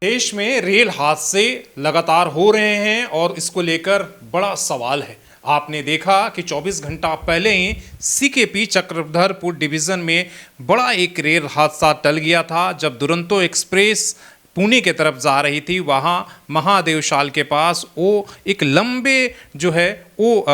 देश में रेल हादसे लगातार हो रहे हैं और इसको लेकर बड़ा सवाल है। आपने देखा कि 24 घंटा पहले ही सीकेपी चक्रधरपुर डिवीजन में बड़ा एक रेल हादसा टल गया था। जब दुरंतो एक्सप्रेस पुणे की तरफ जा रही थी, वहाँ महादेवशाल के पास वो एक लंबे जो है वो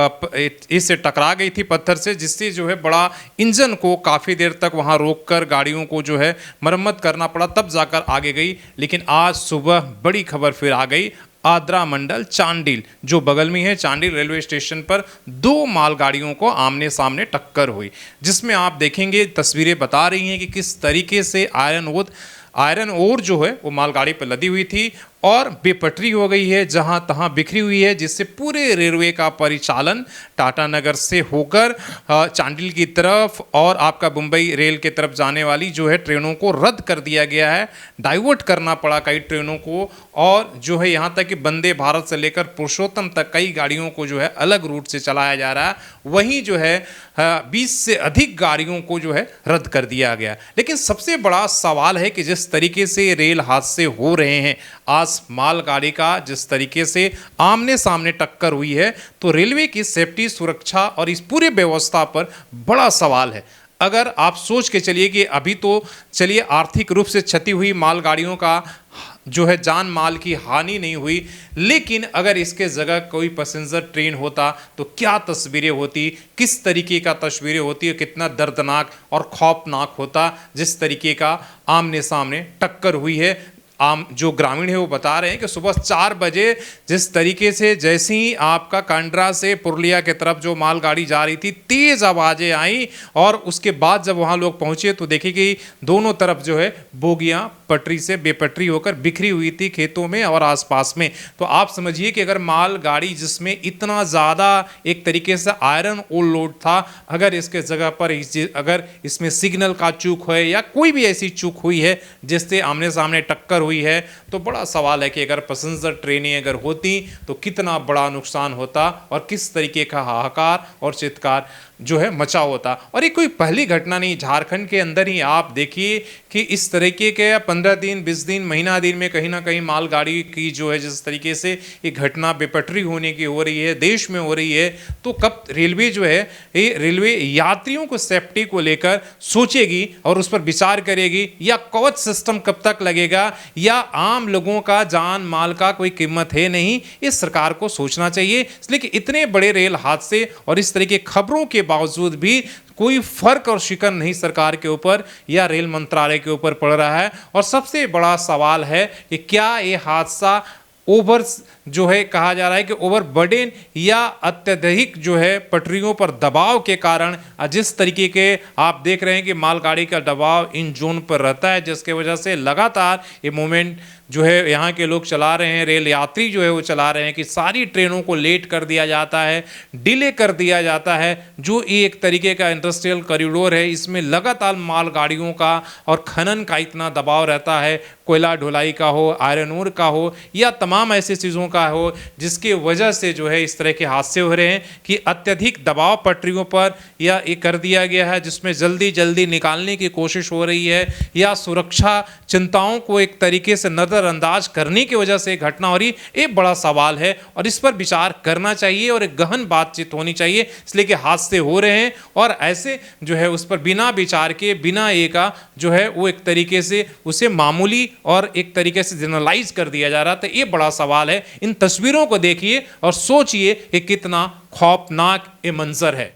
इससे टकरा गई थी पत्थर से, जिससे जो है बड़ा इंजन को काफ़ी देर तक वहाँ रोककर गाड़ियों को जो है मरम्मत करना पड़ा, तब जाकर आगे गई। लेकिन आज सुबह बड़ी खबर फिर आ गई। आद्रा मंडल चांडिल जो बगल में है, चांडिल रेलवे स्टेशन पर दो मालगाड़ियों को आमने सामने टक्कर हुई, जिसमें आप देखेंगे तस्वीरें बता रही हैं कि किस तरीके से आयरन ओर जो है वो मालगाड़ी पर लदी हुई थी और बेपटरी हो गई है, जहां तहां बिखरी हुई है, जिससे पूरे रेलवे का परिचालन टाटा नगर से होकर चांडिल की तरफ और आपका मुंबई रेल की तरफ जाने वाली जो है ट्रेनों को रद्द कर दिया गया है। डाइवर्ट करना पड़ा कई ट्रेनों को, और जो है यहाँ तक कि वंदे भारत से लेकर पुरुषोत्तम तक कई गाड़ियों को जो है अलग रूट से चलाया जा रहा है। वहीं जो है 20 से अधिक गाड़ियों को जो है रद्द कर दिया गया। लेकिन सबसे बड़ा सवाल है कि जिस तरीके से रेल हादसे हो रहे हैं, आज मालगाड़ी का जिस तरीके से आमने सामने टक्कर हुई है, तो रेलवे की सेफ्टी, सुरक्षा और इस पूरे व्यवस्था पर बड़ा सवाल है। अगर आप सोच के चलिए कि अभी तो चलिए आर्थिक रूप से क्षति हुई, मालगाड़ियों का जो है जान माल की हानि नहीं हुई, लेकिन अगर इसके जगह कोई पैसेंजर ट्रेन होता तो क्या तस्वीरें होती, किस तरीके का तस्वीरें होती, कितना दर्दनाक और खौफनाक होता। जिस तरीके का आमने सामने टक्कर हुई है, आम जो ग्रामीण है वो बता रहे हैं कि सुबह 4 बजे जिस तरीके से जैसे ही आपका कांड्रा से पुरुलिया की तरफ जो मालगाड़ी जा रही थी, तेज आवाज़ें आई और उसके बाद जब वहाँ लोग पहुँचे तो देखे कि दोनों तरफ जो है बोगियाँ पटरी से बेपटरी होकर बिखरी हुई थी खेतों में और आसपास में। तो आप समझिए कि अगर मालगाड़ी जिसमें इतना ज़्यादा एक तरीके से आयरन ओवर लोड था, अगर इसके जगह पर अगर इसमें सिग्नल का चूक है या कोई भी ऐसी चूक हुई है जिससे आमने सामने टक्कर हुई है, तो बड़ा सवाल है कि अगर पैसेंजर ट्रेनें अगर होती तो कितना बड़ा नुकसान होता और किस तरीके का हाहाकार और चित्कार जो है मचा होता। और ये कोई पहली घटना नहीं, झारखंड के अंदर ही आप देखिए कि इस तरीके के 15 दिन, 20 दिन, महीना दिन में कहीं ना कहीं मालगाड़ी की जो है जिस तरीके से ये घटना बेपटरी होने की हो रही है, देश में हो रही है, तो कब रेलवे जो है ये रेलवे यात्रियों को सेफ्टी को लेकर सोचेगी और उस पर विचार करेगी, या कवच सिस्टम कब तक लगेगा, या आम लोगों का जान माल का कोई कीमत है नहीं, इस सरकार को सोचना चाहिए। इसलिए कि इतने बड़े रेल हादसे और इस तरह की खबरों के बावजूद भी कोई फर्क और शिकन नहीं सरकार के ऊपर या रेल मंत्रालय के ऊपर पड़ रहा है। और सबसे बड़ा सवाल है कि क्या ये हादसा ओवर जो है कहा जा रहा है कि ओवरबर्डन या अत्यधिक जो है पटरियों पर दबाव के कारण, जिस तरीके के आप देख रहे हैं कि मालगाड़ी का दबाव इन जोन पर रहता है, जिसके वजह से लगातार ये मूवमेंट जो है यहाँ के लोग चला रहे हैं, रेल यात्री जो है वो चला रहे हैं कि सारी ट्रेनों को लेट कर दिया जाता है, डिले कर दिया जाता है। जो एक तरीके का इंडस्ट्रियल कॉरिडोर है, इसमें लगातार मालगाड़ियों का और खनन का इतना दबाव रहता है, कोयला ढुलाई का हो, आयरन ओर का हो, या तमाम ऐसी चीज़ों का हो, जिसकी वजह से जो है इस तरह के हादसे हो रहे हैं कि अत्यधिक दबाव पटरियों पर या ये कर दिया गया है, जिसमें जल्दी जल्दी निकालने की कोशिश हो रही है, या सुरक्षा चिंताओं को एक तरीके से नज़रअंदाज करने की वजह से घटना हो रही। ये बड़ा सवाल है और इस पर विचार करना चाहिए और एक गहन बातचीत होनी चाहिए, इसलिए कि हादसे हो रहे हैं और ऐसे जो है उस पर बिना विचार के, बिना एक जो है वो एक तरीके से उसे मामूली और एक तरीके से जनरलाइज कर दिया जा रहा था। ये बड़ा सवाल है। इन तस्वीरों को देखिए और सोचिए कि कितना खौफनाक ये मंजर है।